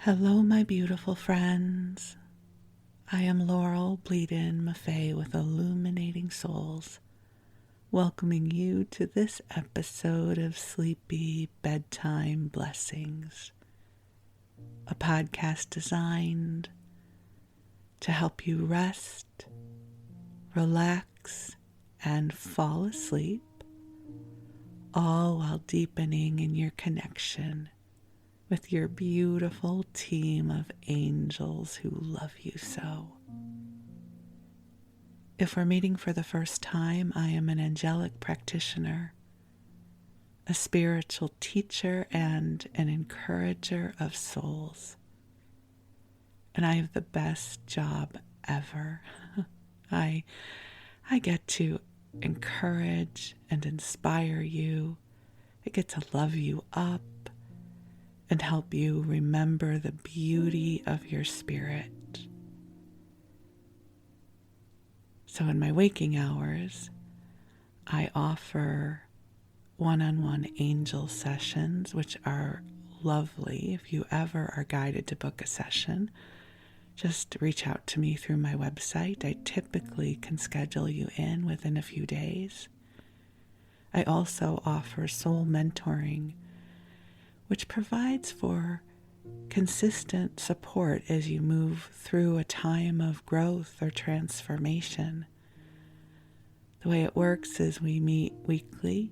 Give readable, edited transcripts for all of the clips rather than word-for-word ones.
Hello, my beautiful friends. I am Laurel, Bleadon-Maffei with Illuminating Souls, welcoming you to this episode of Sleepy Bedtime Blessings, a podcast designed to help you rest, relax, and fall asleep, all while deepening in your connection with your beautiful team of angels who love you so. If we're meeting for the first time, I am an angelic practitioner, a spiritual teacher, and an encourager of souls. And I have the best job ever. I get to encourage and inspire you. I get to love you up and help you remember the beauty of your spirit. So in my waking hours, I offer one-on-one angel sessions, which are lovely. If you ever are guided to book a session, just reach out to me through my website. I typically can schedule you in within a few days. I also offer soul mentoring, which provides for consistent support as you move through a time of growth or transformation. The way it works is we meet weekly,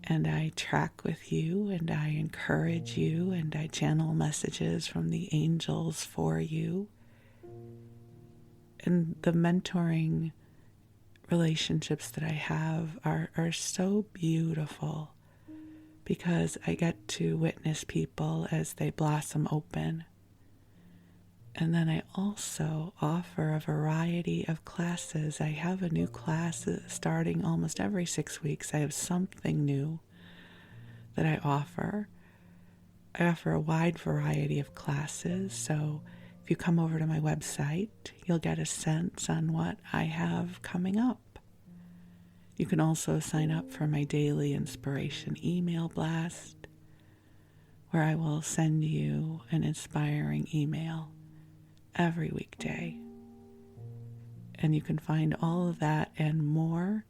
and I track with you, and I encourage you, and I channel messages from the angels for you. And the mentoring relationships that I have are so beautiful, because I get to witness people as they blossom open. And then I also offer a variety of classes. I have a new class starting almost every 6 weeks. I have something new that I offer. I offer a wide variety of classes, so if you come over to my website, you'll get a sense on what I have coming up. You can also sign up for my daily inspiration email blast, where I will send you an inspiring email every weekday. And you can find all of that and more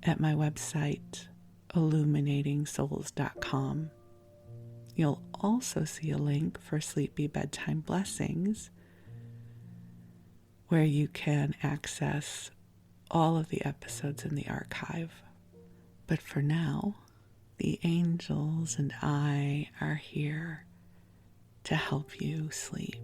at my website, illuminatingsouls.com. You'll also see a link for Sleepy Bedtime Blessings, where you can access all of the episodes in the archive. But for now, the angels and I are here to help you sleep.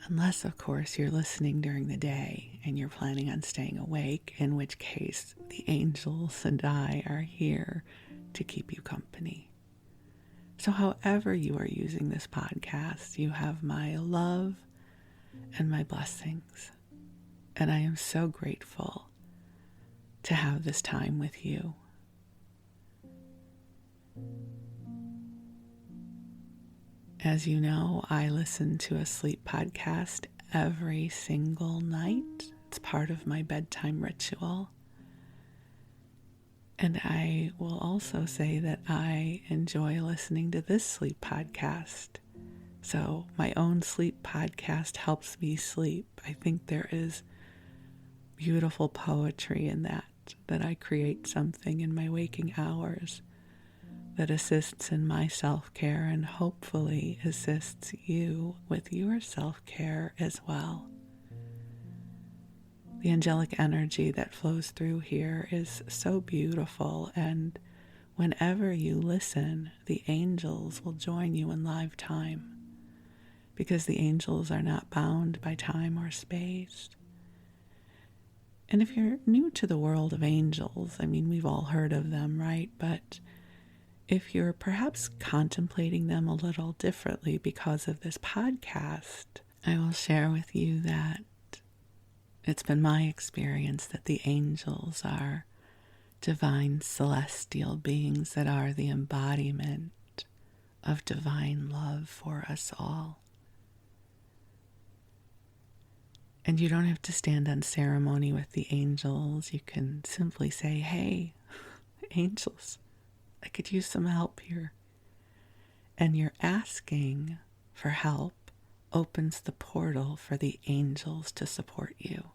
Unless, of course, you're listening during the day and you're planning on staying awake, in which case the angels and I are here to keep you company. So however you are using this podcast, you have my love and my blessings. And I am so grateful to have this time with you. As you know, I listen to a sleep podcast every single night. It's part of my bedtime ritual. And I will also say that I enjoy listening to this sleep podcast. So my own sleep podcast helps me sleep. I think there is beautiful poetry in that I create something in my waking hours that assists in my self-care and hopefully assists you with your self-care as well. The angelic energy that flows through here is so beautiful, and whenever you listen, the angels will join you in live time, because the angels are not bound by time or space. And if you're new to the world of angels, I mean, we've all heard of them, right? But if you're perhaps contemplating them a little differently because of this podcast, I will share with you that it's been my experience that the angels are divine celestial beings that are the embodiment of divine love for us all. And you don't have to stand on ceremony with the angels. You can simply say, hey, angels, I could use some help here. And your asking for help opens the portal for the angels to support you.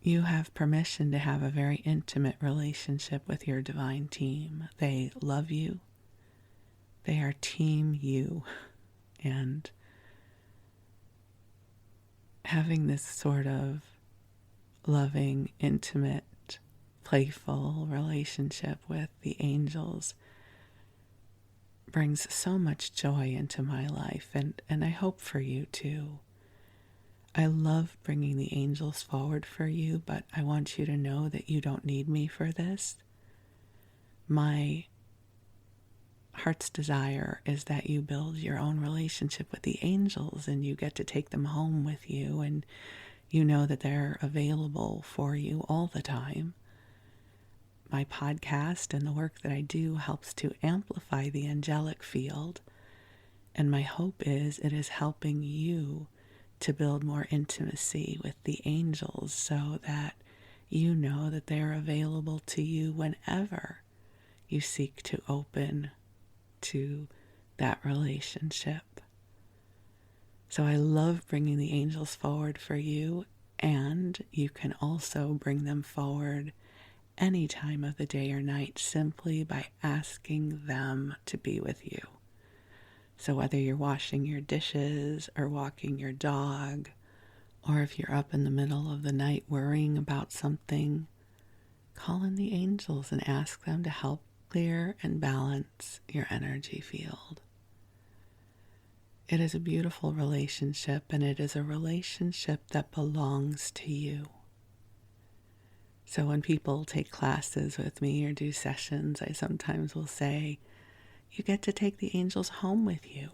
You have permission to have a very intimate relationship with your divine team. They love you. They are team you. And having this sort of loving, intimate, playful relationship with the angels brings so much joy into my life, and I hope for you too. I love bringing the angels forward for you, but I want you to know that you don't need me for this. My heart's desire is that you build your own relationship with the angels and you get to take them home with you, and you know that they're available for you all the time. My podcast and the work that I do helps to amplify the angelic field, and my hope is it is helping you to build more intimacy with the angels so that you know that they're available to you whenever you seek to open to that relationship. So I love bringing the angels forward for you, and you can also bring them forward any time of the day or night simply by asking them to be with you. So whether you're washing your dishes or walking your dog, or if you're up in the middle of the night worrying about something, call in the angels and ask them to help clear and balance your energy field. It is a beautiful relationship, and it is a relationship that belongs to you. So when people take classes with me or do sessions, I sometimes will say, you get to take the angels home with you.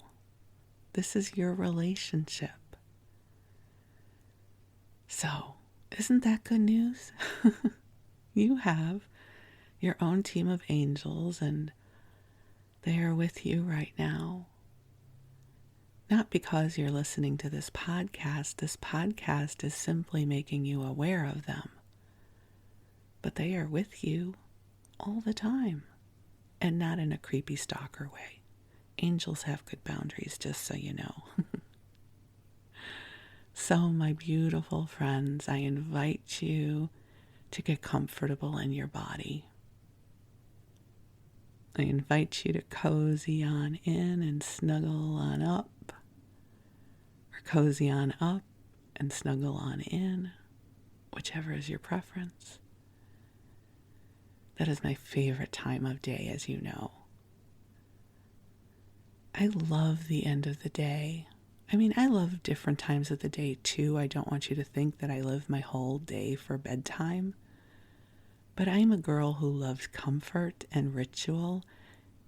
This is your relationship. So, isn't that good news? You have your own team of angels, and they are with you right now. Not because you're listening to this podcast. This podcast is simply making you aware of them. But they are with you all the time, and not in a creepy stalker way. Angels have good boundaries, just so you know. So, my beautiful friends, I invite you to get comfortable in your body. I invite you to cozy on in and snuggle on up, or cozy on up and snuggle on in, whichever is your preference. That is my favorite time of day, as you know. I love the end of the day. I mean, I love different times of the day too. I don't want you to think that I live my whole day for bedtime. But I'm a girl who loves comfort and ritual.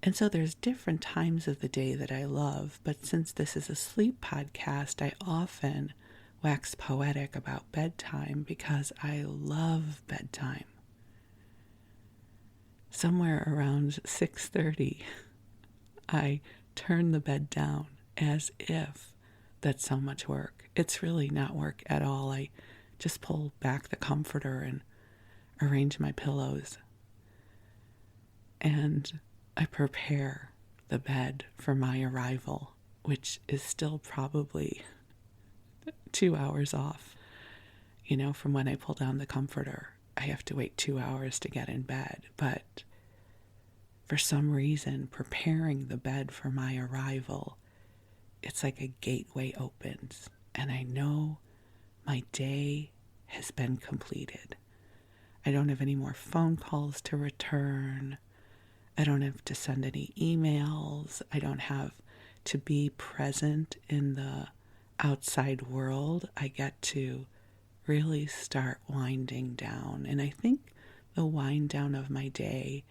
And so there's different times of the day that I love. But since this is a sleep podcast, I often wax poetic about bedtime because I love bedtime. Somewhere around 6:30, I turn the bed down as if that's so much work. It's really not work at all. I just pull back the comforter and arrange my pillows. And I prepare the bed for my arrival, which is still probably 2 hours off. You know, from when I pull down the comforter, I have to wait 2 hours to get in bed. But for some reason, preparing the bed for my arrival, it's like a gateway opens, and I know my day has been completed. I don't have any more phone calls to return. I don't have to send any emails. I don't have to be present in the outside world. I get to really start winding down. And I think the wind down of my day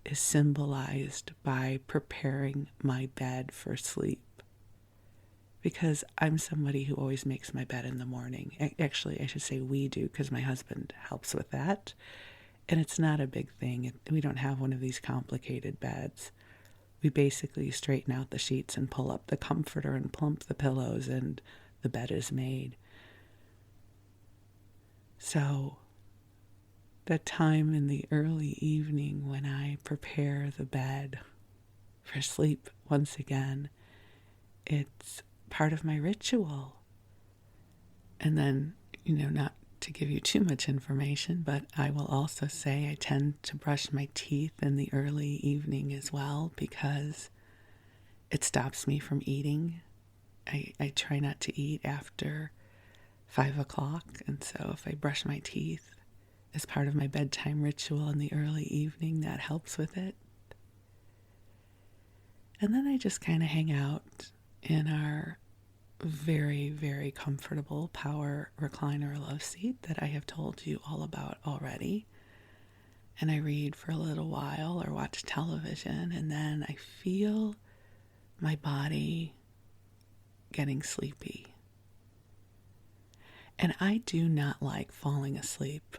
is symbolized by preparing my bed for sleep. Because I'm somebody who always makes my bed in the morning. Actually, I should say we do, because my husband helps with that. And it's not a big thing. We don't have one of these complicated beds. We basically straighten out the sheets and pull up the comforter and plump the pillows, and the bed is made. So, that time in the early evening when I prepare the bed for sleep once again. It's part of my ritual. And then, not to give you too much information, but I will also say I tend to brush my teeth in the early evening as well because it stops me from eating. I try not to eat after 5 o'clock, and so if I brush my teeth as part of my bedtime ritual in the early evening, that helps with it. And then I just kind of hang out in our very, very comfortable power recliner love seat that I have told you all about already. And I read for a little while or watch television, and then I feel my body getting sleepy. And I do not like falling asleep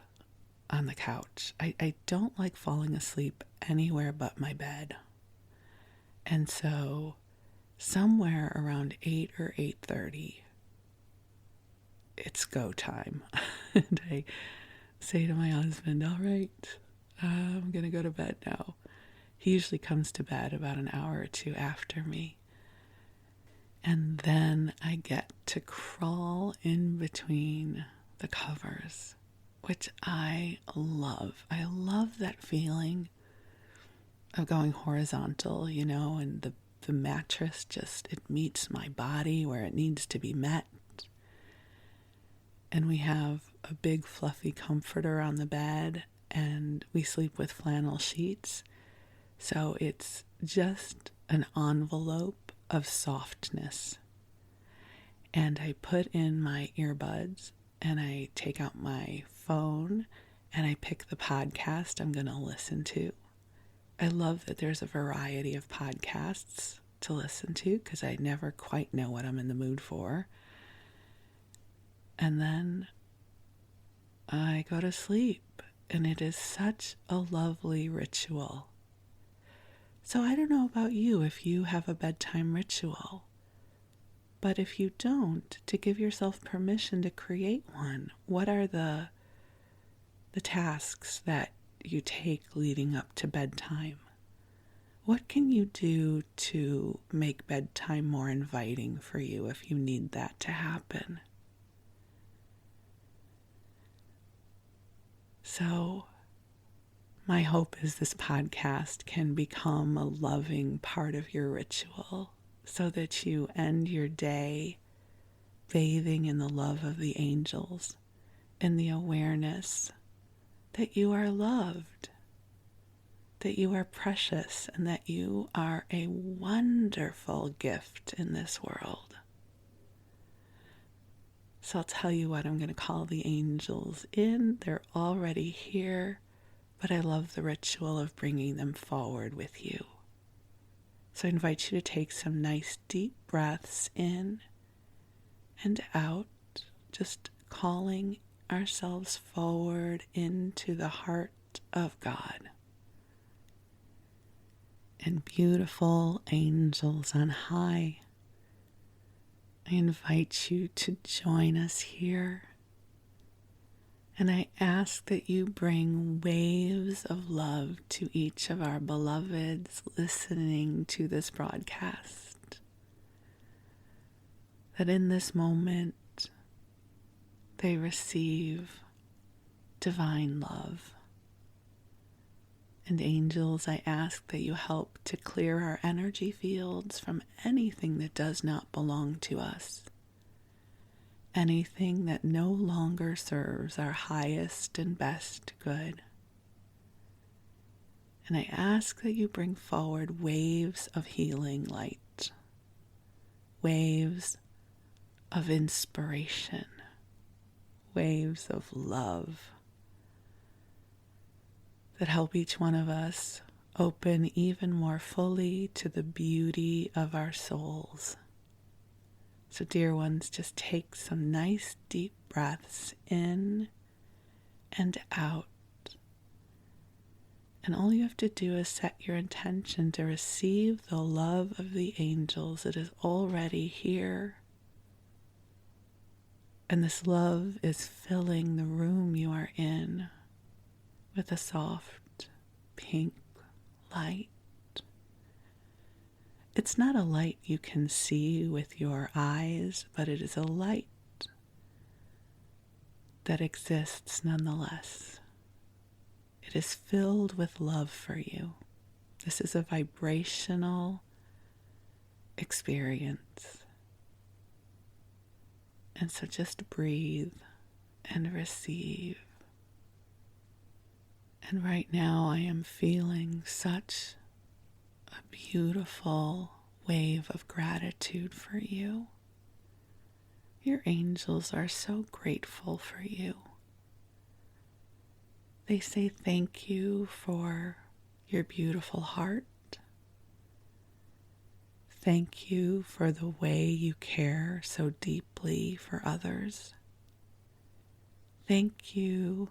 on the couch. I don't like falling asleep anywhere but my bed. And so somewhere around 8 or 8:30, it's go time. And I say to my husband, all right, I'm going to go to bed now. He usually comes to bed about an hour or two after me. And then I get to crawl in between the covers, which I love. I love that feeling of going horizontal, and the mattress it meets my body where it needs to be met. And we have a big fluffy comforter on the bed, and we sleep with flannel sheets. So it's just an envelope of softness. And I put in my earbuds, and I take out my phone, and I pick the podcast I'm going to listen to. I love that there's a variety of podcasts to listen to because I never quite know what I'm in the mood for. And then I go to sleep, and it is such a lovely ritual. So I don't know about you if you have a bedtime ritual, but if you don't, to give yourself permission to create one. What are the tasks that you take leading up to bedtime? What can you do to make bedtime more inviting for you if you need that to happen? So, my hope is this podcast can become a loving part of your ritual so that you end your day bathing in the love of the angels, in the awareness that you are loved, that you are precious, and that you are a wonderful gift in this world. So I'll tell you what, I'm going to call the angels in. They're already here, but I love the ritual of bringing them forward with you. So I invite you to take some nice deep breaths in and out, just calling ourselves forward into the heart of God. And beautiful angels on high, I invite you to join us here. And I ask that you bring waves of love to each of our beloveds listening to this broadcast. That in this moment, they receive divine love. And angels, I ask that you help to clear our energy fields from anything that does not belong to us. Anything that no longer serves our highest and best good. And I ask that you bring forward waves of healing light, waves of inspiration, waves of love that help each one of us open even more fully to the beauty of our souls. So, dear ones, just take some nice deep breaths in and out. And all you have to do is set your intention to receive the love of the angels. It is already here. And this love is filling the room you are in with a soft pink light. It's not a light you can see with your eyes, but it is a light that exists nonetheless. It is filled with love for you. This is a vibrational experience. And so just breathe and receive. And right now I am feeling such a beautiful wave of gratitude for you. Your angels are so grateful for you. They say thank you for your beautiful heart. Thank you for the way you care so deeply for others. Thank you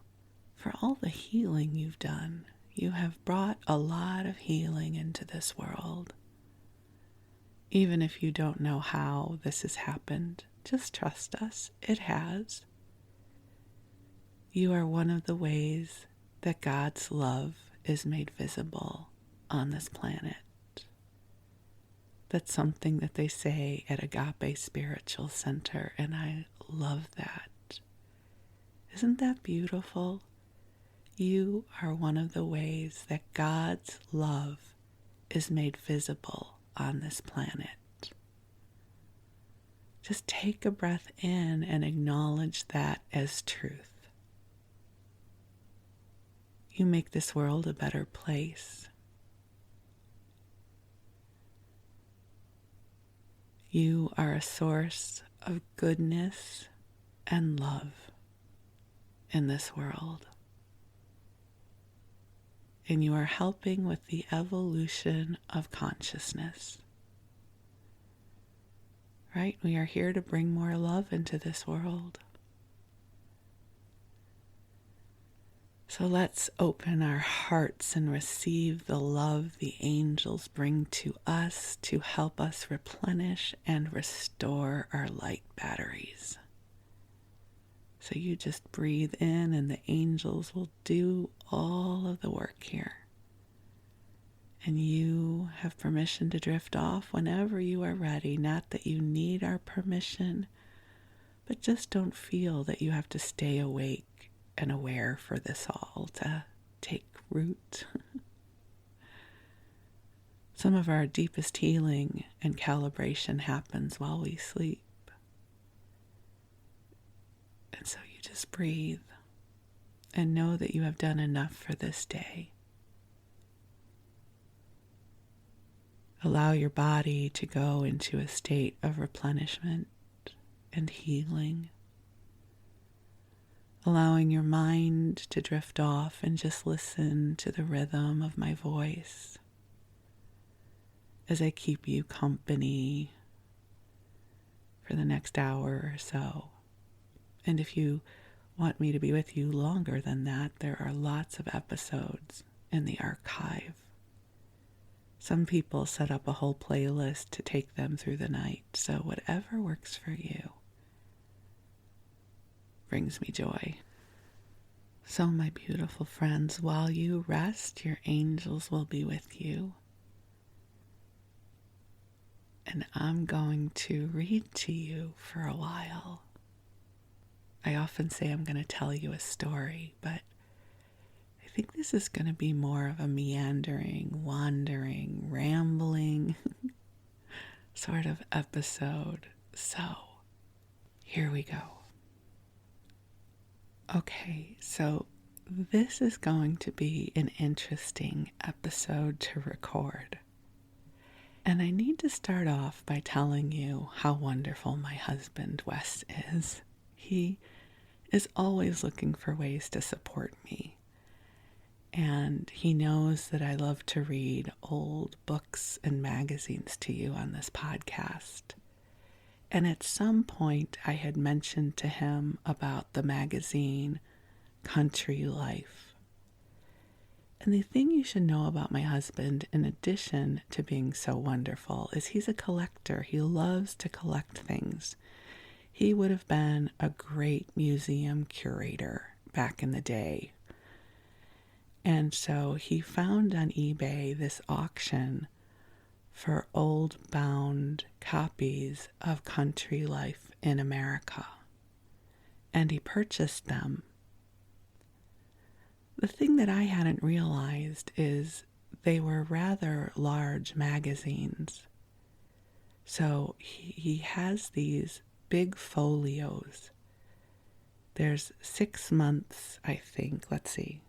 for all the healing you've done. You have brought a lot of healing into this world. Even if you don't know how this has happened, just trust us, it has. You are one of the ways that God's love is made visible on this planet. That's something that they say at Agape Spiritual Center, and I love that. Isn't that beautiful? You are one of the ways that God's love is made visible on this planet. Just take a breath in and acknowledge that as truth. You make this world a better place. You are a source of goodness and love in this world. And you are helping with the evolution of consciousness. Right? We are here to bring more love into this world. So let's open our hearts and receive the love the angels bring to us to help us replenish and restore our light batteries. So you just breathe in and the angels will do all of the work here. And you have permission to drift off whenever you are ready. Not that you need our permission, but just don't feel that you have to stay awake and aware for this all to take root. Some of our deepest healing and calibration happens while we sleep. And so you just breathe and know that you have done enough for this day. Allow your body to go into a state of replenishment and healing. Allowing your mind to drift off and just listen to the rhythm of my voice as I keep you company for the next hour or so. And if you want me to be with you longer than that, there are lots of episodes in the archive. Some people set up a whole playlist to take them through the night, so whatever works for you brings me joy. So my beautiful friends, while you rest, your angels will be with you. And I'm going to read to you for a while. I often say I'm going to tell you a story, but I think this is going to be more of a meandering, wandering, rambling sort of episode. So, here we go. Okay, so this is going to be an interesting episode to record. And I need to start off by telling you how wonderful my husband, Wes, is. He is always looking for ways to support me. And he knows that I love to read old books and magazines to you on this podcast. And at some point I had mentioned to him about the magazine Country Life. And the thing you should know about my husband, in addition to being so wonderful, is he's a collector. He loves to collect things. He would have been a great museum curator back in the day. And so he found on eBay this auction for old bound copies of Country Life in America, and he purchased them. The thing that I hadn't realized is they were rather large magazines. So he has these big folios. There's 6 months, I think. Let's see.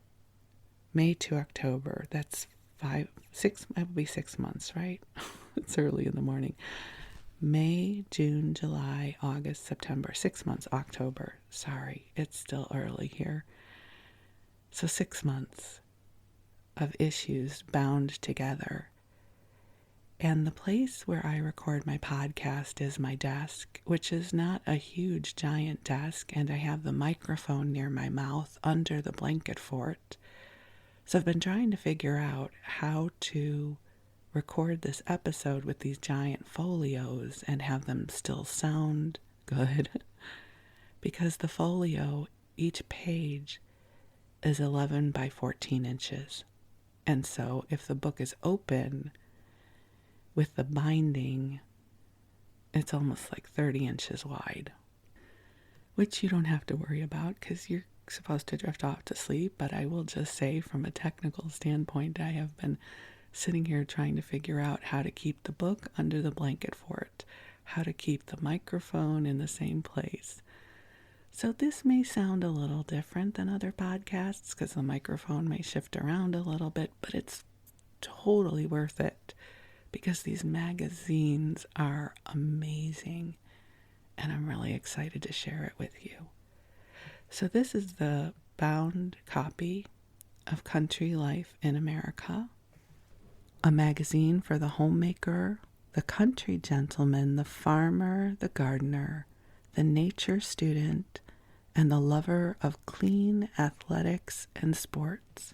May to October. That's 5, 6, it would be 6 months, right? It's early in the morning. May, June, July, August, September. 6 months, October. Sorry, it's still early here. So 6 months of issues bound together. And the place where I record my podcast is my desk, which is not a huge, giant desk, and I have the microphone near my mouth under the blanket fort. So I've been trying to figure out how to record this episode with these giant folios and have them still sound good. Because the folio, each page, is 11 by 14 inches. And so if the book is open, with the binding, it's almost like 30 inches wide, which you don't have to worry about because you're supposed to drift off to sleep. But I will just say, from a technical standpoint, I have been sitting here trying to figure out how to keep the book under the blanket fort, how to keep the microphone in the same place. So this may sound a little different than other podcasts because the microphone may shift around a little bit, but it's totally worth it. Because these magazines are amazing, and I'm really excited to share it with you. So this is the bound copy of Country Life in America, a magazine for the homemaker, the country gentleman, the farmer, the gardener, the nature student, and the lover of clean athletics and sports.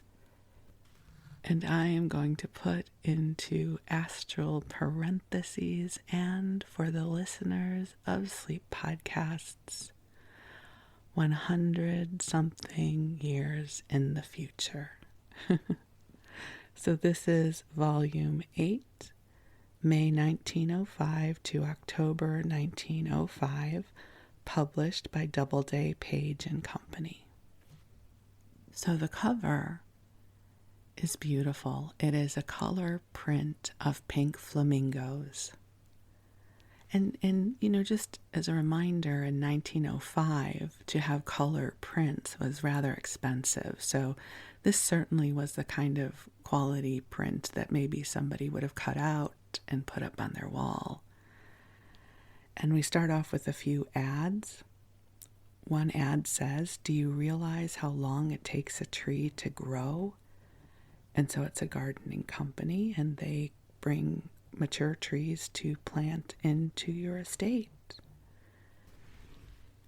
And I am going to put into astral parentheses, and for the listeners of sleep podcasts, 100 something years in the future. So this is volume 8, May 1905 to October 1905, published by Doubleday, Page and Company. So the cover is beautiful. It is a color print of pink flamingos. And just as a reminder, in 1905, to have color prints was rather expensive. So this certainly was the kind of quality print that maybe somebody would have cut out and put up on their wall. And we start off with a few ads. One ad says, "Do you realize how long it takes a tree to grow?" And so it's a gardening company, and they bring mature trees to plant into your estate.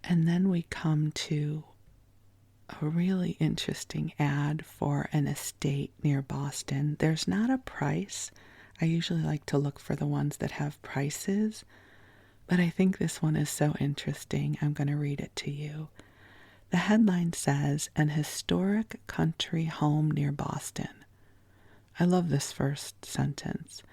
And then we come to a really interesting ad for an estate near Boston. There's not a price. I usually like to look for the ones that have prices, but I think this one is so interesting. I'm going to read it to you. The headline says, "An historic country home near Boston." I love this first sentence.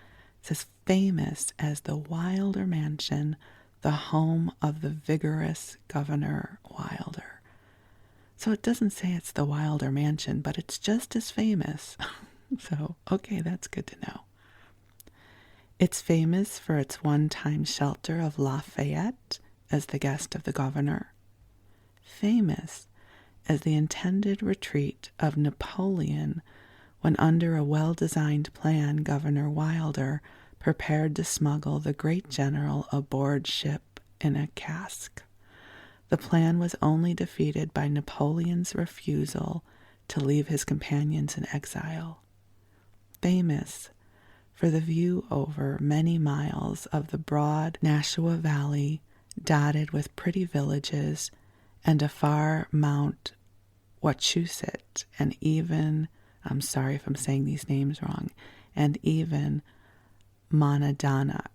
It says, "Famous as the Wilder Mansion, the home of the vigorous Governor Wilder." So it doesn't say it's the Wilder Mansion, but it's just as famous. So, okay, that's good to know. It's famous for its one-time shelter of Lafayette as the guest of the governor. Famous as the intended retreat of Napoleon when, under a well-designed plan, Governor Wilder prepared to smuggle the great general aboard ship in a cask. The plan was only defeated by Napoleon's refusal to leave his companions in exile. Famous for the view over many miles of the broad Nashua Valley, dotted with pretty villages, and a far Mount Wachusett, and even, I'm sorry if I'm saying these names wrong, and even Monadnock,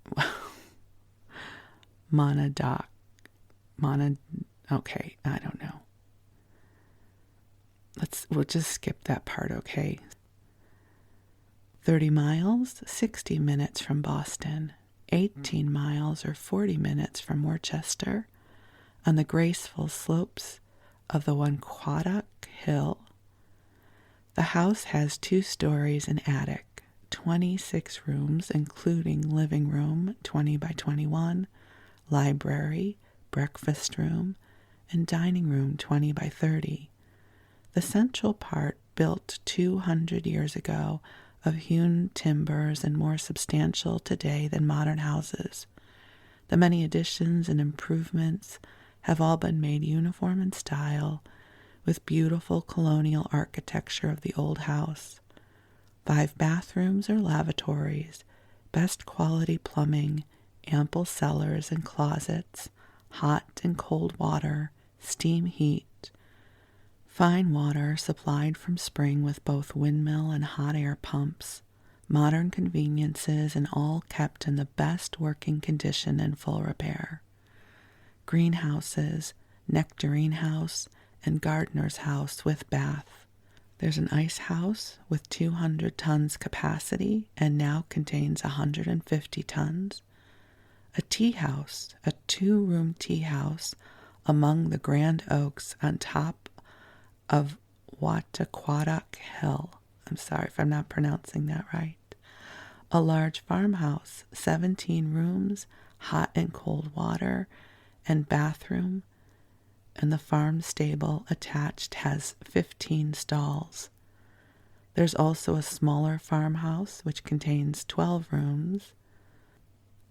okay, I don't know. We'll just skip that part, okay? 30 miles, 60 minutes from Boston, 18 miles or 40 minutes from Worcester, on the graceful slopes of the Wonquadoc Hill. The house has 2 stories and attic, 26 rooms, including living room, 20 by 21, library, breakfast room, and dining room, 20 by 30. The central part, built 200 years ago, of hewn timbers and more substantial today than modern houses. The many additions and improvements have all been made uniform in style, with beautiful colonial architecture of the old house. 5 bathrooms or lavatories, best quality plumbing, ample cellars and closets, hot and cold water, steam heat, fine water supplied from spring with both windmill and hot air pumps, modern conveniences, and all kept in the best working condition and full repair. Greenhouses, nectarine house, and gardener's house with bath. There's an ice house with 200 tons capacity and now contains 150 tons. A tea house, a 2-room tea house among the grand oaks on top of Wonquadoc Hill. I'm sorry if I'm not pronouncing that right. A large farmhouse, 17 rooms, hot and cold water, and bathroom, and the farm stable attached has 15 stalls. There's also a smaller farmhouse which contains 12 rooms,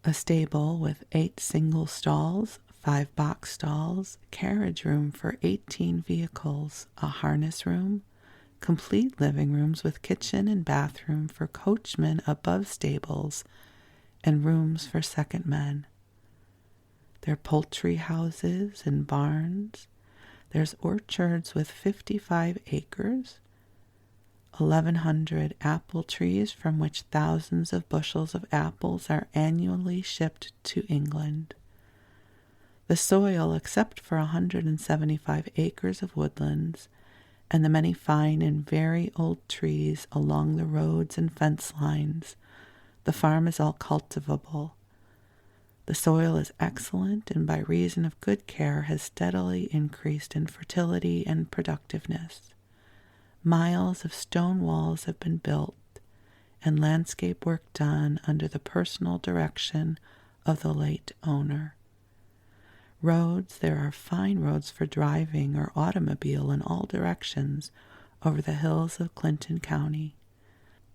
a stable with 8 single stalls, 5 box stalls, carriage room for 18 vehicles, a harness room, complete living rooms with kitchen and bathroom for coachmen above stables, and rooms for second men. There are poultry houses and barns. There's orchards with 55 acres, 1,100 apple trees from which thousands of bushels of apples are annually shipped to England. The soil, except for 175 acres of woodlands and the many fine and very old trees along the roads and fence lines, the farm is all cultivable. The soil is excellent and by reason of good care has steadily increased in fertility and productiveness. Miles of stone walls have been built and landscape work done under the personal direction of the late owner. Roads, there are fine roads for driving or automobile in all directions over the hills of Clinton County.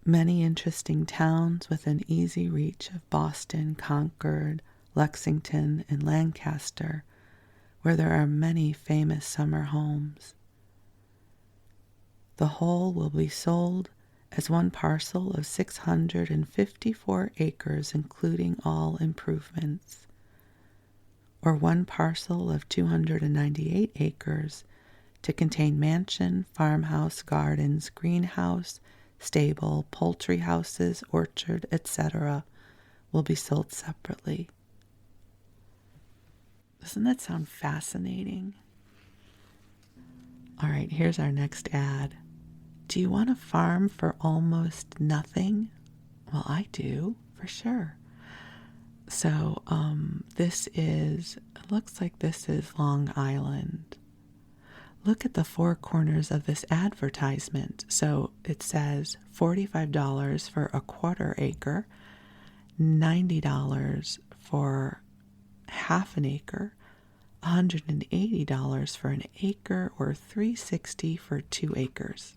Many interesting towns within easy reach of Boston, Concord, Lexington, and Lancaster, where there are many famous summer homes. The whole will be sold as one parcel of 654 acres, including all improvements, or one parcel of 298 acres to contain mansion, farmhouse, gardens, greenhouse, stable, poultry houses, orchard, etc., will be sold separately. Doesn't that sound fascinating? All right, here's our next ad. Do you want a farm for almost nothing? Well, I do, for sure. So it looks like this is Long Island. Look at the 4 corners of this advertisement. So it says $45 for a quarter acre, $90 for half an acre, $180 for an acre, or $360 for 2 acres.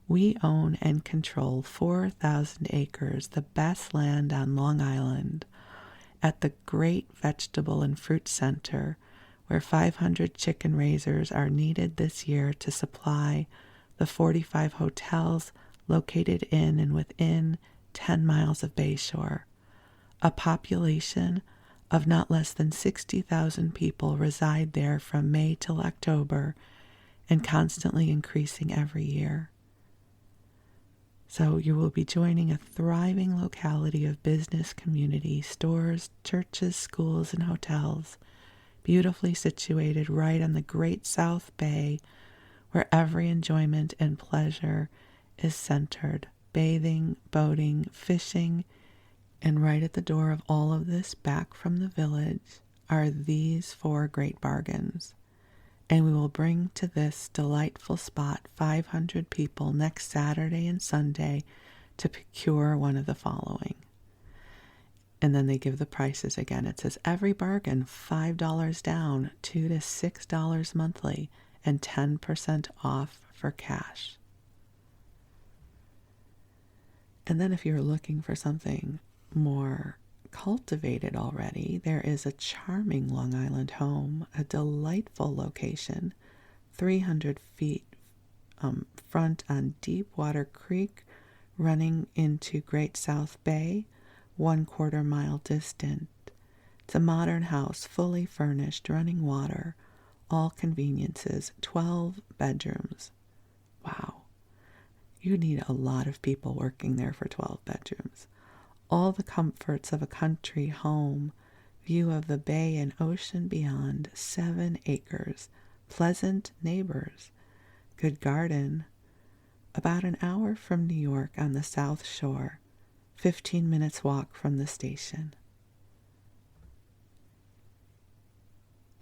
We own and control 4,000 acres, the best land on Long Island, at the great vegetable and fruit center, where 500 chicken raisers are needed this year to supply the 45 hotels located in and within 10 miles of Bayshore. A population of not less than 60,000 people reside there from May till October, and constantly increasing every year. So you will be joining a thriving locality of business, community, stores, churches, schools, and hotels, beautifully situated right on the Great South Bay, where every enjoyment and pleasure is centered bathing, boating, fishing, and right at the door of all of this back from the village are these 4 great bargains. And we will bring to this delightful spot 500 people next Saturday and Sunday to procure one of the following. And then they give the prices again. It says every bargain, $5 down, $2 to $6 monthly, and 10% off for cash. And then if you're looking for something more cultivated already, there is a charming Long Island home, a delightful location, 300 feet front on Deepwater Creek, running into Great South Bay, 1/4 mile distant. It's a modern house, fully furnished, running water, all conveniences, 12 bedrooms. Wow. You need a lot of people working there for 12 bedrooms. All the comforts of a country home, view of the bay and ocean beyond, 7 acres, pleasant neighbors, good garden, about an hour from New York on the South Shore, 15 minutes walk from the station.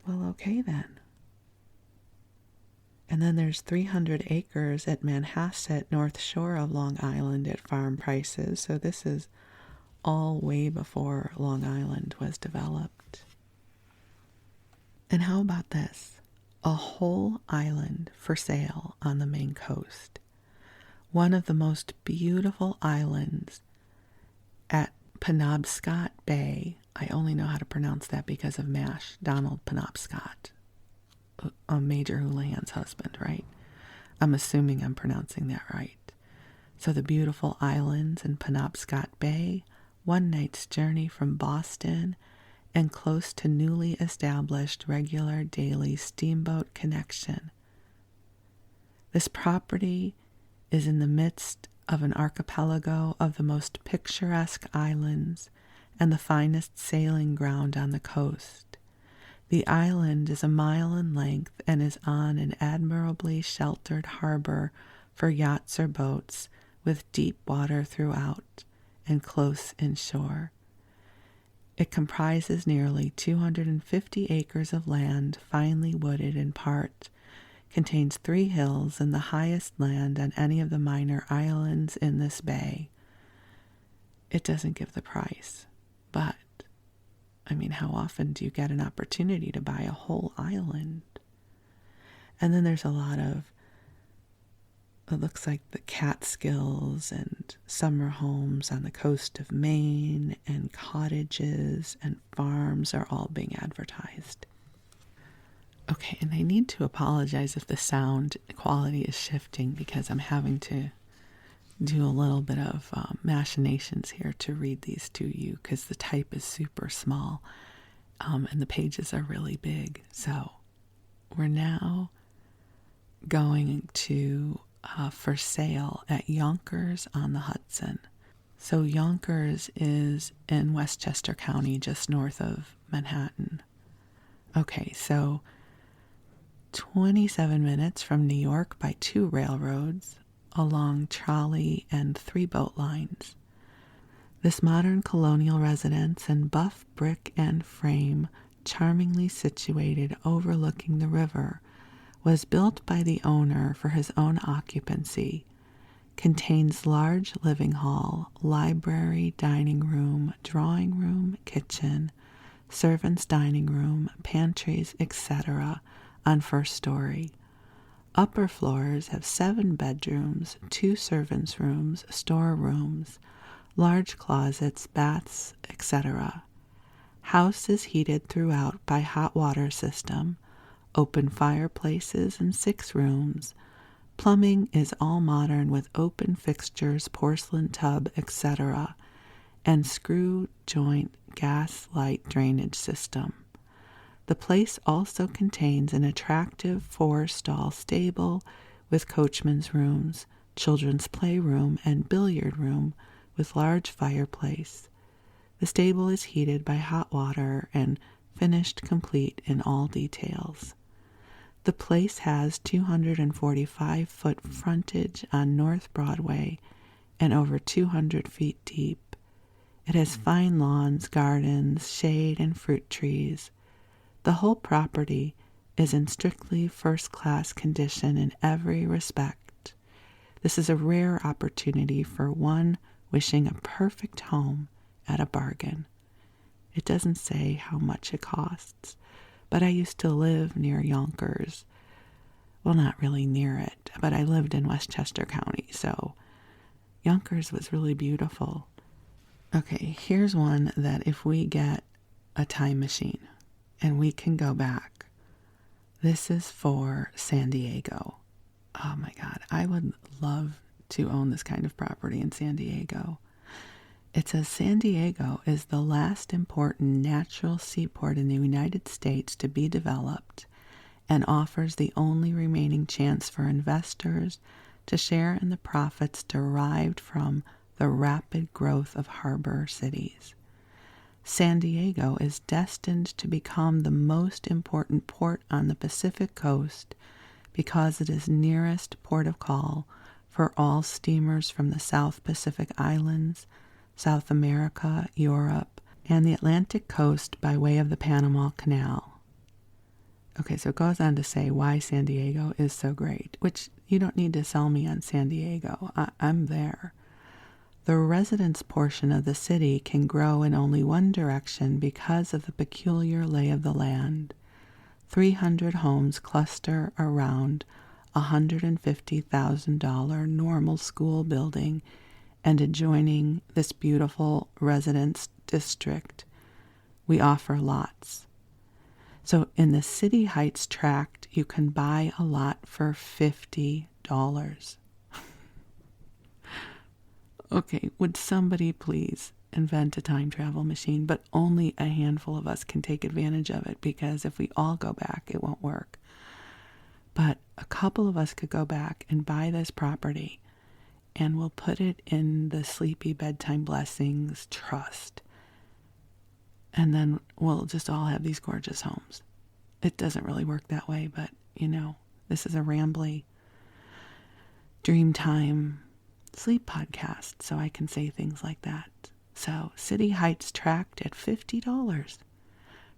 Well, okay then. And then there's 300 acres at Manhasset, North Shore of Long Island at farm prices. So this is all way before Long Island was developed. And how about this? A whole island for sale on the Maine coast. One of the most beautiful islands at Penobscot Bay. I only know how to pronounce that because of MASH, Donald Penobscot, a Major Houlihan's husband, right? I'm assuming I'm pronouncing that right. So the beautiful islands in Penobscot Bay, 1 night's journey from Boston, and close to newly established regular daily steamboat connection. This property is in the midst of an archipelago of the most picturesque islands and the finest sailing ground on the coast. The island is a mile in length and is on an admirably sheltered harbor for yachts or boats, with deep water throughout and close inshore. It comprises nearly 250 acres of land, finely wooded in part, contains 3 hills and the highest land on any of the minor islands in this bay. It doesn't give the price, but, I mean, how often do you get an opportunity to buy a whole island? And then there's a lot of, it looks like the Catskills and summer homes on the coast of Maine, and cottages and farms are all being advertised. Okay, and I need to apologize if the sound quality is shifting because I'm having to do a little bit of machinations here to read these to you because the type is super small and the pages are really big. So we're now going to for sale at Yonkers on the Hudson. So Yonkers is in Westchester County, just north of Manhattan. Okay, so 27 minutes from New York by 2 railroads, along trolley and 3 boat lines. This modern colonial residence in buff brick and frame, charmingly situated overlooking the river, was built by the owner for his own occupancy, contains large living hall, library, dining room, drawing room, kitchen, servants' dining room, pantries, etc., on first story. Upper floors have 7 bedrooms, 2 servants' rooms, storerooms, large closets, baths, etc. House is heated throughout by hot water system, open fireplaces, and 6 rooms. Plumbing is all modern with open fixtures, porcelain tub, etc., and screw joint gas light drainage system. The place also contains an attractive 4-stall stable with coachman's rooms, children's playroom, and billiard room with large fireplace. The stable is heated by hot water and finished complete in all details. The place has 245-foot frontage on North Broadway and over 200 feet deep. It has fine lawns, gardens, shade, and fruit trees. The whole property is in strictly first-class condition in every respect. This is a rare opportunity for one wishing a perfect home at a bargain. It doesn't say how much it costs, but I used to live near Yonkers. Well, not really near it, but I lived in Westchester County, so Yonkers was really beautiful. Okay, here's one that if we get a time machine and we can go back, this is for San Diego. Oh my God, I would love to own this kind of property in San Diego. It says San Diego is the last important natural seaport in the United States to be developed and offers the only remaining chance for investors to share in the profits derived from the rapid growth of harbor cities. San Diego is destined to become the most important port on the Pacific coast because it is nearest port of call for all steamers from the South Pacific Islands, South America, Europe, and the Atlantic coast by way of the Panama Canal. Okay, so it goes on to say why San Diego is so great, which you don't need to sell me on San Diego. I'm there. The residence portion of the city can grow in only one direction because of the peculiar lay of the land. 300 homes cluster around a $150,000 normal school building and adjoining this beautiful residence district, we offer lots. So in the City Heights tract, you can buy a lot for $50. Okay, would somebody please invent a time travel machine? But only a handful of us can take advantage of it, because if we all go back, it won't work. But a couple of us could go back and buy this property, and we'll put it in the Sleepy Bedtime Blessings Trust. And then we'll just all have these gorgeous homes. It doesn't really work that way, but, this is a rambly Dreamtime sleep podcast, so I can say things like that. So, City Heights tract at $50.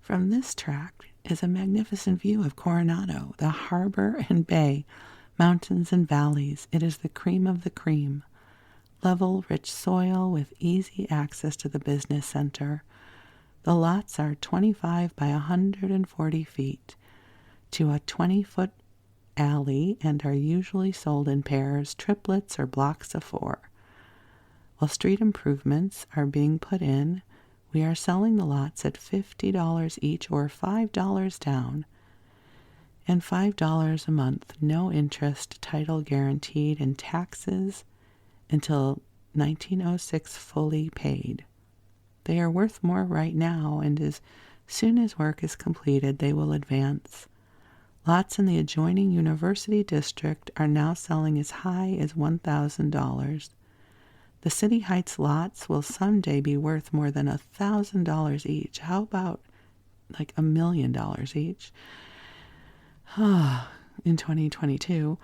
From this tract is a magnificent view of Coronado, the harbor and bay, mountains and valleys. It is the cream of the cream. Level, rich soil with easy access to the business center. The lots are 25 by 140 feet to a 20-foot alley and are usually sold in pairs, triplets, or blocks of 4. While street improvements are being put in, we are selling the lots at $50 each, or $5 down, and $5 a month, no interest, title guaranteed, and taxes until 1906 fully paid. They are worth more right now, and as soon as work is completed, they will advance. Lots in the adjoining University District are now selling as high as $1,000. The City Heights lots will someday be worth more than $1,000 each. How about like $1 million each? In 2022,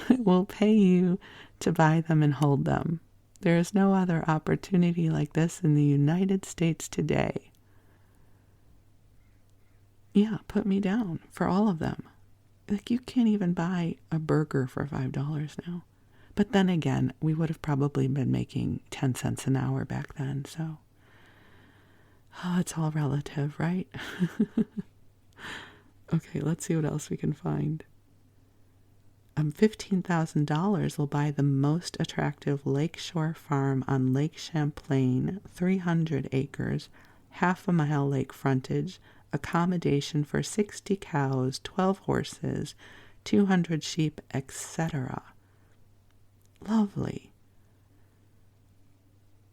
it will pay you to buy them and hold them. There is no other opportunity like this in the United States today. Yeah, put me down for all of them. Like, you can't even buy a burger for $5 now. But then again, we would have probably been making 10 cents an hour back then, so. It's all relative, right? Okay, let's see what else we can find. $15,000 will buy the most attractive lakeshore farm on Lake Champlain, 300 acres, half-a-mile lake frontage, accommodation for 60 cows, 12 horses, 200 sheep, etc. Lovely.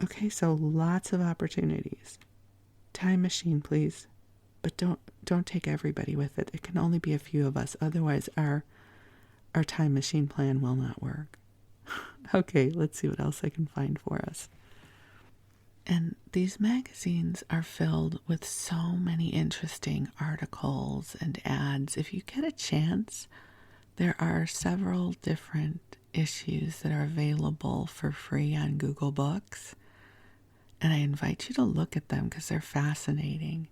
Okay, so lots of opportunities. Time machine, please. But don't take everybody with it. It can only be a few of us. Otherwise, our time machine plan will not work. Okay, let's see what else I can find for us. And these magazines are filled with so many interesting articles and ads. If you get a chance, there are several different issues that are available for free on Google Books. And I invite you to look at them because they're fascinating.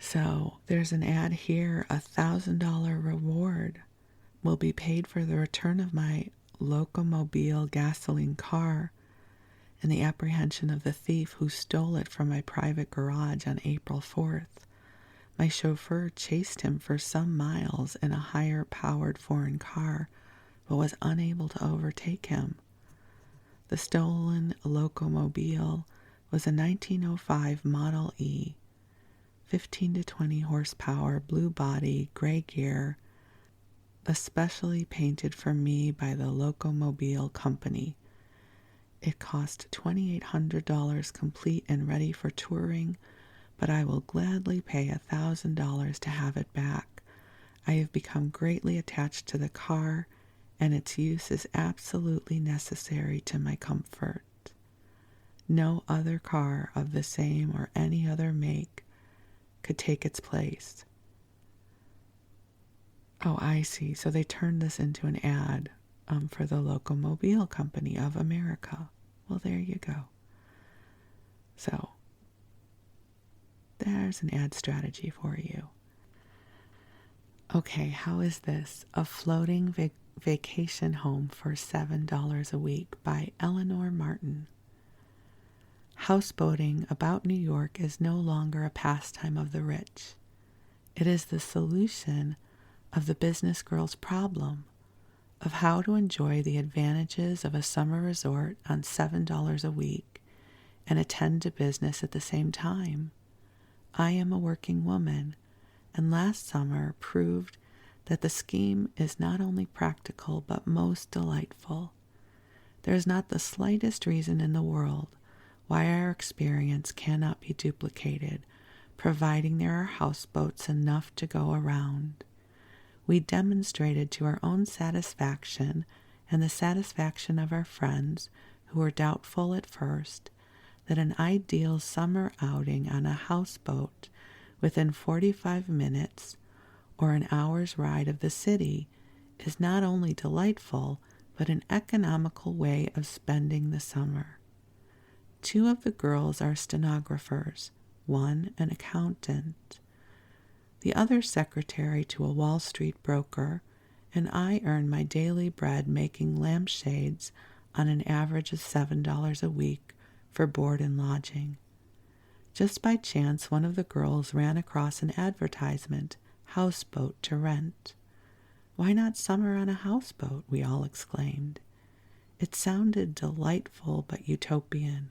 So there's an ad here, $1,000 reward will be paid for the return of my Locomobile gasoline car and the apprehension of the thief who stole it from my private garage on April 4th. My chauffeur chased him for some miles in a higher-powered foreign car, but was unable to overtake him. The stolen Locomobile was a 1905 Model E, 15 to 20 horsepower, blue body, gray gear, especially painted for me by the Locomobile Company. It cost $2,800 complete and ready for touring, but I will gladly pay $1,000 to have it back. I have become greatly attached to the car, and its use is absolutely necessary to my comfort. No other car of the same or any other make could take its place. Oh, I see. So they turned this into an ad for the Locomobile Company of America. Well, there you go. So there's an ad strategy for you. Okay, how is this? A floating vacation home for $7 a week by Eleanor Martin. Houseboating about New York is no longer a pastime of the rich. It is the solution of the business girl's problem of how to enjoy the advantages of a summer resort on $7 a week and attend to business at the same time. I am a working woman, and last summer proved that the scheme is not only practical but most delightful. There is not the slightest reason in the world why our experience cannot be duplicated, providing there are houseboats enough to go around. We demonstrated to our own satisfaction and the satisfaction of our friends who were doubtful at first that an ideal summer outing on a houseboat within 45 minutes or an hour's ride of the city is not only delightful but an economical way of spending the summer. 2 of the girls are stenographers, 1 an accountant, the other secretary to a Wall Street broker, and I earn my daily bread making lampshades on an average of $7 a week for board and lodging. Just by chance, one of the girls ran across an advertisement, houseboat to rent. Why not summer on a houseboat? We all exclaimed. It sounded delightful but utopian.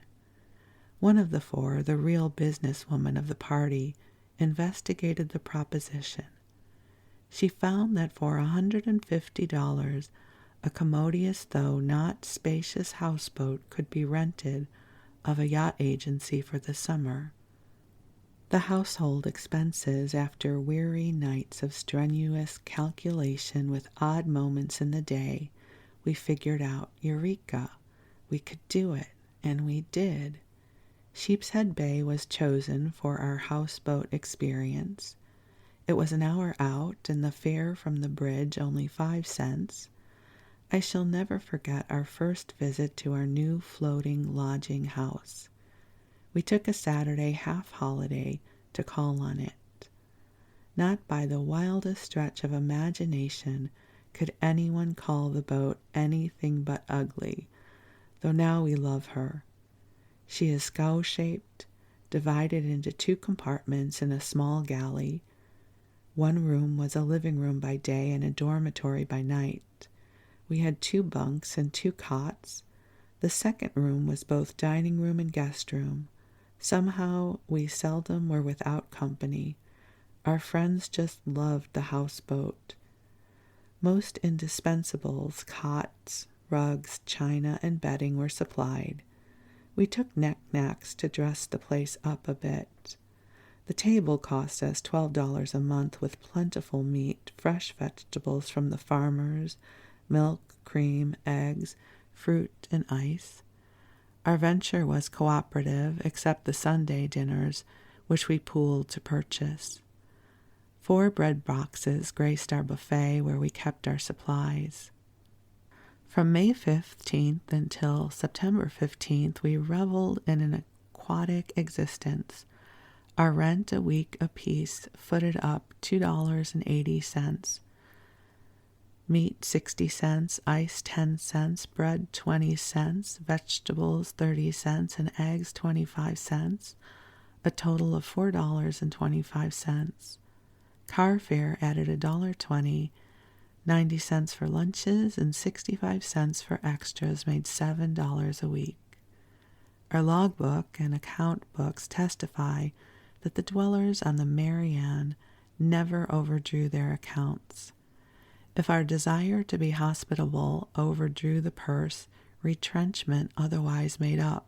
One of the 4, the real businesswoman of the party, investigated the proposition. She found that for $150, a commodious though not spacious houseboat could be rented of a yacht agency for the summer. The household expenses, after weary nights of strenuous calculation with odd moments in the day, we figured out, eureka, we could do it, and we did. Sheepshead Bay was chosen for our houseboat experience. It was an hour out, and the fare from the bridge only 5 cents. I shall never forget our first visit to our new floating lodging house. We took a Saturday half-holiday to call on it. Not by the wildest stretch of imagination could anyone call the boat anything but ugly, though now we love her. She is skull-shaped, divided into 2 compartments in a small galley. One room was a living room by day and a dormitory by night. We had 2 bunks and 2 cots. The second room was both dining room and guest room. Somehow we seldom were without company. Our friends just loved the houseboat. Most indispensables, cots, rugs, china, and bedding were supplied. We took knickknacks to dress the place up a bit. The table cost us $12 a month with plentiful meat, fresh vegetables from the farmers, milk, cream, eggs, fruit, and ice. Our venture was cooperative, except the Sunday dinners, which we pooled to purchase. 4 bread boxes graced our buffet where we kept our supplies. From May 15th until September 15th, we reveled in an aquatic existence. Our rent a week apiece footed up $2.80. Meat 60 cents, ice 10 cents, bread 20 cents, vegetables 30 cents, and eggs 25 cents, a total of $4.25. Car fare added $1.20, 90 cents for lunches, and 65 cents for extras made $7 a week. Our logbook and account books testify that the dwellers on the Marianne never overdrew their accounts. If our desire to be hospitable overdrew the purse, retrenchment otherwise made up.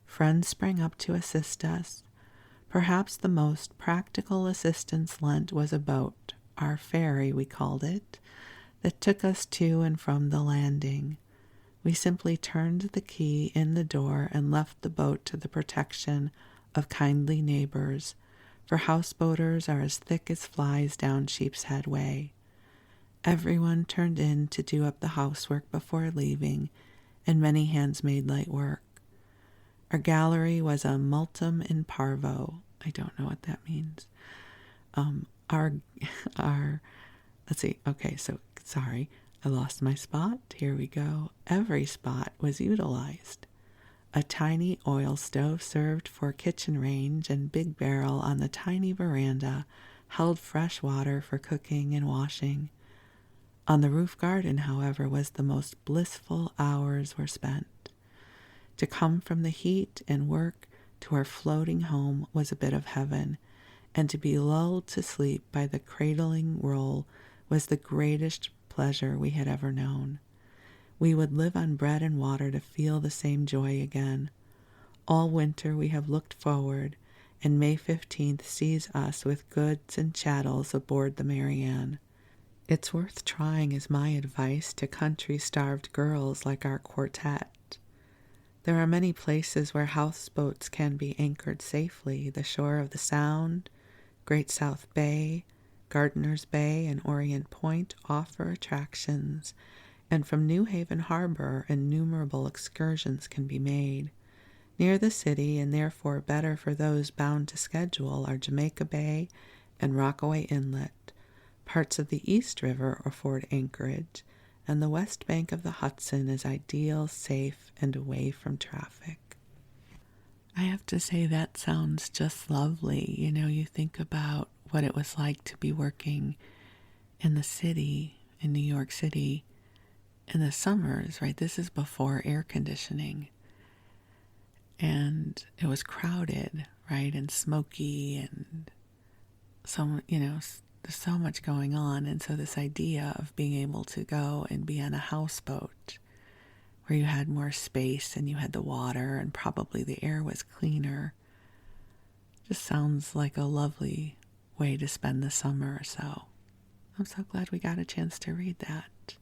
Friends sprang up to assist us. Perhaps the most practical assistance lent was a boat, our ferry we called it, that took us to and from the landing. We simply turned the key in the door and left the boat to the protection of kindly neighbors, for houseboaters are as thick as flies down Sheepshead Way. Everyone turned in to do up the housework before leaving, and many hands made light work. Our gallery was a multum in parvo. I don't know what that means. Let's see. Okay, so sorry, I lost my spot. Here we go. Every spot was utilized. A tiny oil stove served for kitchen range, and big barrel on the tiny veranda held fresh water for cooking and washing. On the roof garden, however, was the most blissful hours were spent. To come from the heat and work to our floating home was a bit of heaven, and to be lulled to sleep by the cradling roll was the greatest pleasure we had ever known. We would live on bread and water to feel the same joy again. All winter we have looked forward, and May 15th sees us with goods and chattels aboard the Marianne. It's worth trying is my advice to country-starved girls like our quartet. There are many places where houseboats can be anchored safely. The shore of the Sound, Great South Bay, Gardiner's Bay, and Orient Point offer attractions, and from New Haven Harbor innumerable excursions can be made. Near the city, and therefore better for those bound to schedule, are Jamaica Bay and Rockaway Inlet. Parts of the East River afford anchorage, and the west bank of the Hudson is ideal, safe, and away from traffic. I have to say that sounds just lovely. You know, you think about what it was like to be working in the city, in New York City, in the summers, right? This is before air conditioning. And it was crowded, right? And smoky, and there's so much going on. And so this idea of being able to go and be on a houseboat where you had more space and you had the water and probably the air was cleaner just sounds like a lovely way to spend the summer or so. I'm so glad we got a chance to read that.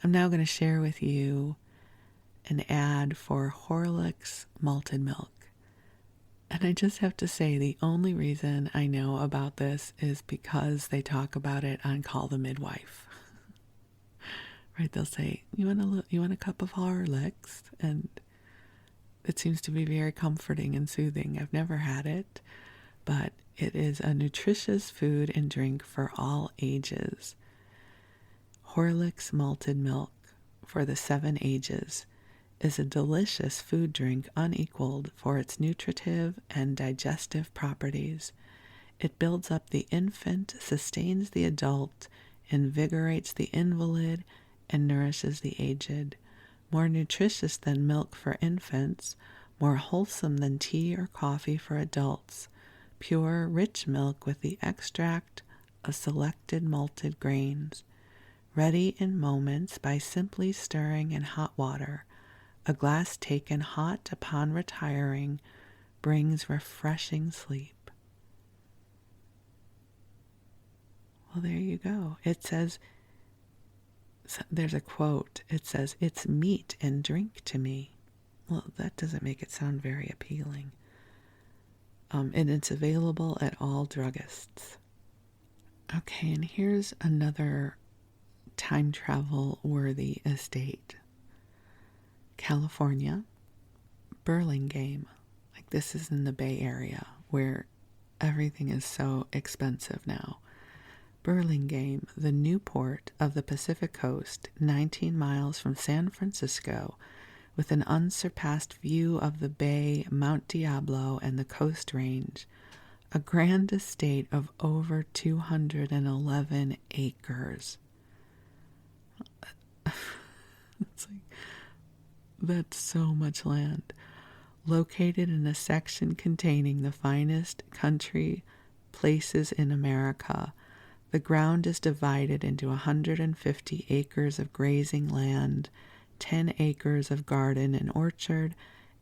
I'm now going to share with you an ad for Horlicks malted milk. And I just have to say, the only reason I know about this is because they talk about it on Call the Midwife. Right? They'll say, you want a cup of Horlicks? And it seems to be very comforting and soothing. I've never had it, but it is a nutritious food and drink for all ages. Horlicks malted milk for the 7 ages is a delicious food drink unequaled for its nutritive and digestive properties. It builds up the infant, sustains the adult, invigorates the invalid, and nourishes the aged. More nutritious than milk for infants, more wholesome than tea or coffee for adults. Pure, rich milk with the extract of selected malted grains. Ready in moments by simply stirring in hot water. A glass taken hot upon retiring brings refreshing sleep. Well, there you go. It says, there's a quote. It says, "It's meat and drink to me." Well, that doesn't make it sound very appealing. And it's available at all druggists. Okay, and here's another time travel worthy estate. California, Burlingame. Like, this is in the Bay Area where everything is so expensive now. Burlingame, the new port of the Pacific coast, 19 miles from San Francisco, with an unsurpassed view of the bay, Mount Diablo, and the Coast Range. A grand estate of over 211 acres. It's like, that's so much land. Located in a section containing the finest country places in America, the ground is divided into 150 acres of grazing land, 10 acres of garden and orchard,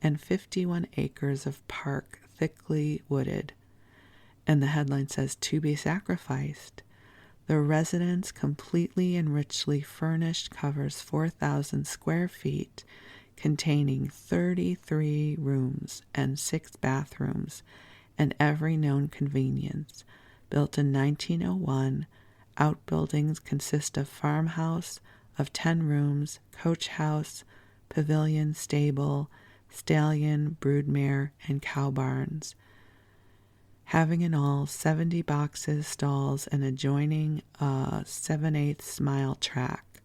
and 51 acres of park thickly wooded. And the headline says, "To be sacrificed." The residence, completely and richly furnished, covers 4,000 square feet, containing 33 rooms and 6 bathrooms and every known convenience. Built in 1901, outbuildings consist of farmhouse of 10 rooms, coach house, pavilion, stable, stallion, broodmare, and cow barns, having in all 70 boxes, stalls, and adjoining a 7/8 mile track.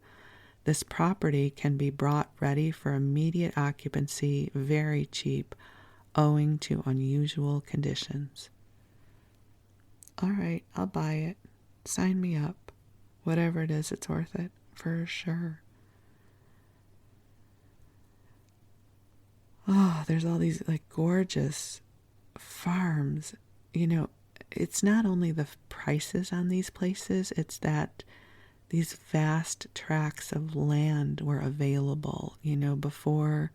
This property can be brought ready for immediate occupancy very cheap, owing to unusual conditions. All right, I'll buy it. Sign me up. Whatever it is, it's worth it, for sure. Oh, there's all these like gorgeous farms. You know, it's not only the prices on these places, it's that these vast tracts of land were available, you know, before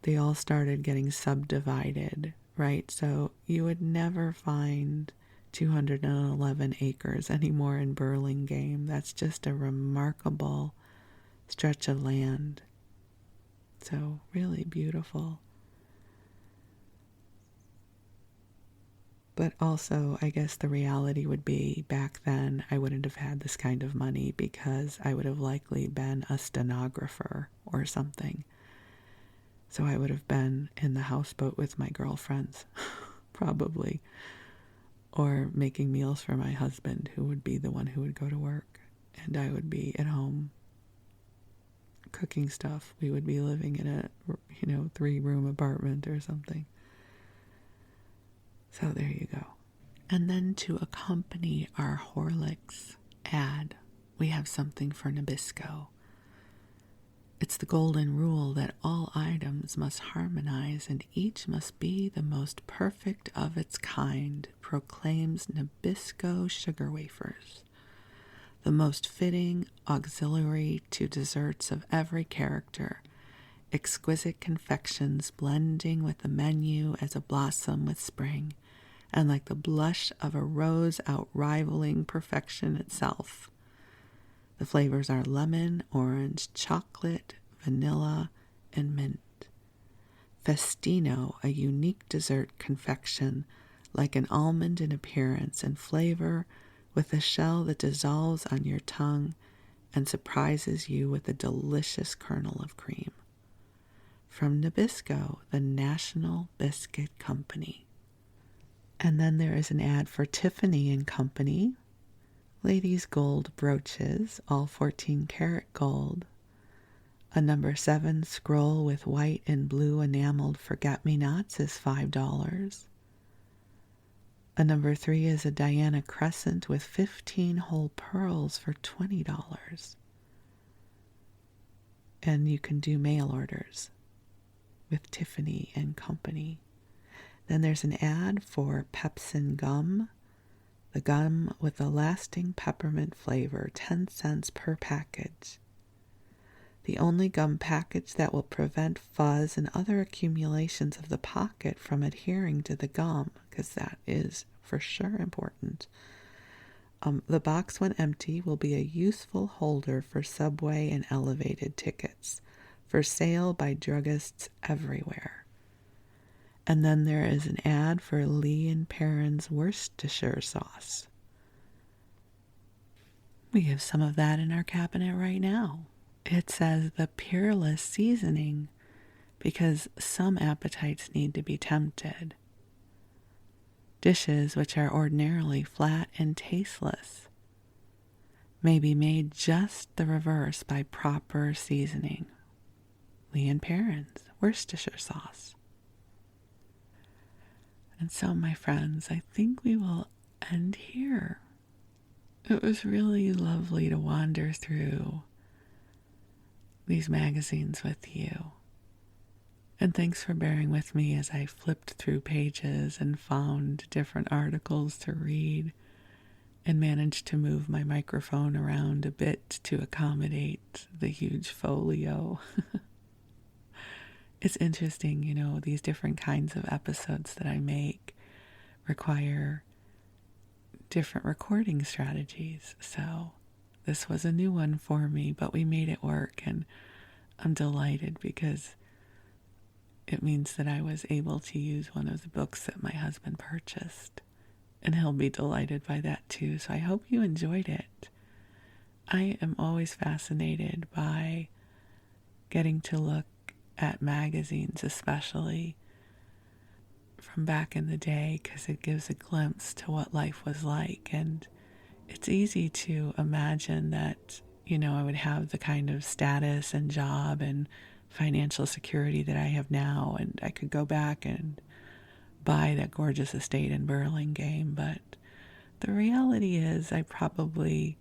they all started getting subdivided, right? So you would never find 211 acres anymore in Burlingame. That's just a remarkable stretch of land. So really beautiful. But also, I guess the reality would be back then I wouldn't have had this kind of money because I would have likely been a stenographer or something. So I would have been in the houseboat with my girlfriends, probably. Or making meals for my husband, who would be the one who would go to work. And I would be at home cooking stuff. We would be living in a, 3-room apartment or something. So there you go. And then to accompany our Horlicks ad, we have something for Nabisco. It's the golden rule that all items must harmonize and each must be the most perfect of its kind, proclaims Nabisco sugar wafers. The most fitting auxiliary to desserts of every character, exquisite confections blending with the menu as a blossom with spring, and like the blush of a rose outrivaling perfection itself. The flavors are lemon, orange, chocolate, vanilla, and mint. Festino, a unique dessert confection, like an almond in appearance and flavor, with a shell that dissolves on your tongue and surprises you with a delicious kernel of cream. From Nabisco, the National Biscuit Company. And then there is an ad for Tiffany and Company. Ladies' gold brooches, all 14-karat gold. A number 7 scroll with white and blue enameled forget-me-nots is $5. A number 3 is a Diana crescent with 15 whole pearls for $20. And you can do mail orders with Tiffany and Company. Then there's an ad for Pepsin gum. The gum with a lasting peppermint flavor, 10 cents per package. The only gum package that will prevent fuzz and other accumulations of the pocket from adhering to the gum, because that is for sure important. The box, when empty, will be a useful holder for subway and elevated tickets, for sale by druggists everywhere. And then there is an ad for Lee & Perrin's Worcestershire sauce. We have some of that in our cabinet right now. It says the peerless seasoning because some appetites need to be tempted. Dishes which are ordinarily flat and tasteless may be made just the reverse by proper seasoning. Lee and Perrins, Worcestershire sauce. And so, my friends, I think we will end here. It was really lovely to wander through these magazines with you. And thanks for bearing with me as I flipped through pages and found different articles to read and managed to move my microphone around a bit to accommodate the huge folio. It's interesting, these different kinds of episodes that I make require different recording strategies. So this was a new one for me, but we made it work, and I'm delighted because it means that I was able to use one of the books that my husband purchased, and he'll be delighted by that too. So I hope you enjoyed it. I am always fascinated by getting to look at magazines, especially from back in the day, because it gives a glimpse to what life was like. And it's easy to imagine that, I would have the kind of status and job and financial security that I have now, and I could go back and buy that gorgeous estate in Burlingame. But the reality is I probably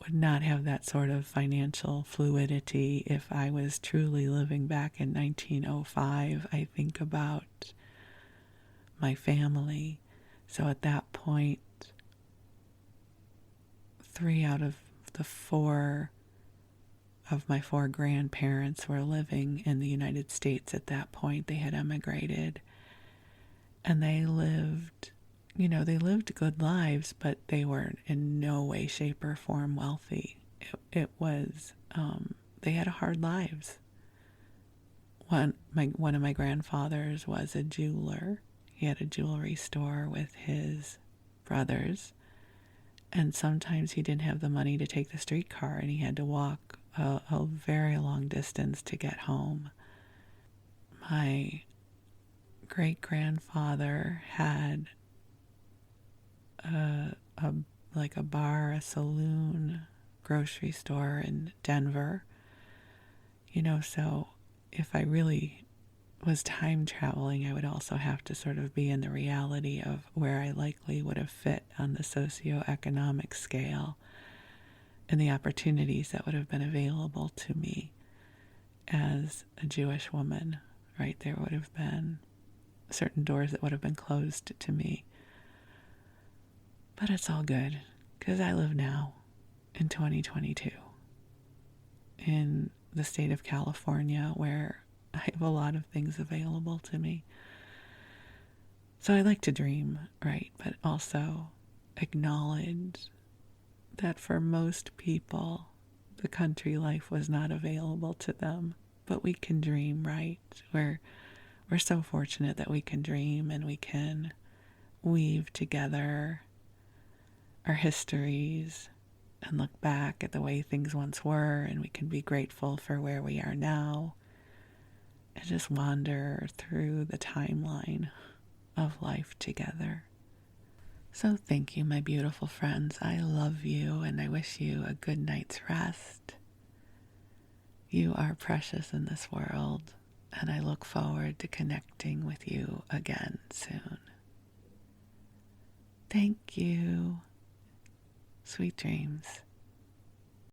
would not have that sort of financial fluidity if I was truly living back in 1905. I think about my family. So at that point, 3 out of the 4 of my 4 grandparents were living in the United States at that point. They had emigrated, and they lived good lives, but they were in no way, shape, or form wealthy. It was, they had hard lives. One of my grandfathers was a jeweler. He had a jewelry store with his brothers, and sometimes he didn't have the money to take the streetcar, and he had to walk a very long distance to get home. My great-grandfather had a bar, a saloon, grocery store in Denver. So if I really was time traveling, I would also have to sort of be in the reality of where I likely would have fit on the socioeconomic scale and the opportunities that would have been available to me as a Jewish woman, right? There would have been certain doors that would have been closed to me. But it's all good, because I live now in 2022 in the state of California, where I have a lot of things available to me. So I like to dream, right? But also acknowledge that for most people, the country life was not available to them. But we can dream, right? We're so fortunate that we can dream, and we can weave together our histories and look back at the way things once were, and we can be grateful for where we are now, and just wander through the timeline of life together. So thank you, my beautiful friends. I love you, and I wish you a good night's rest. You are precious in this world, and I look forward to connecting with you again soon. Thank you. Sweet dreams.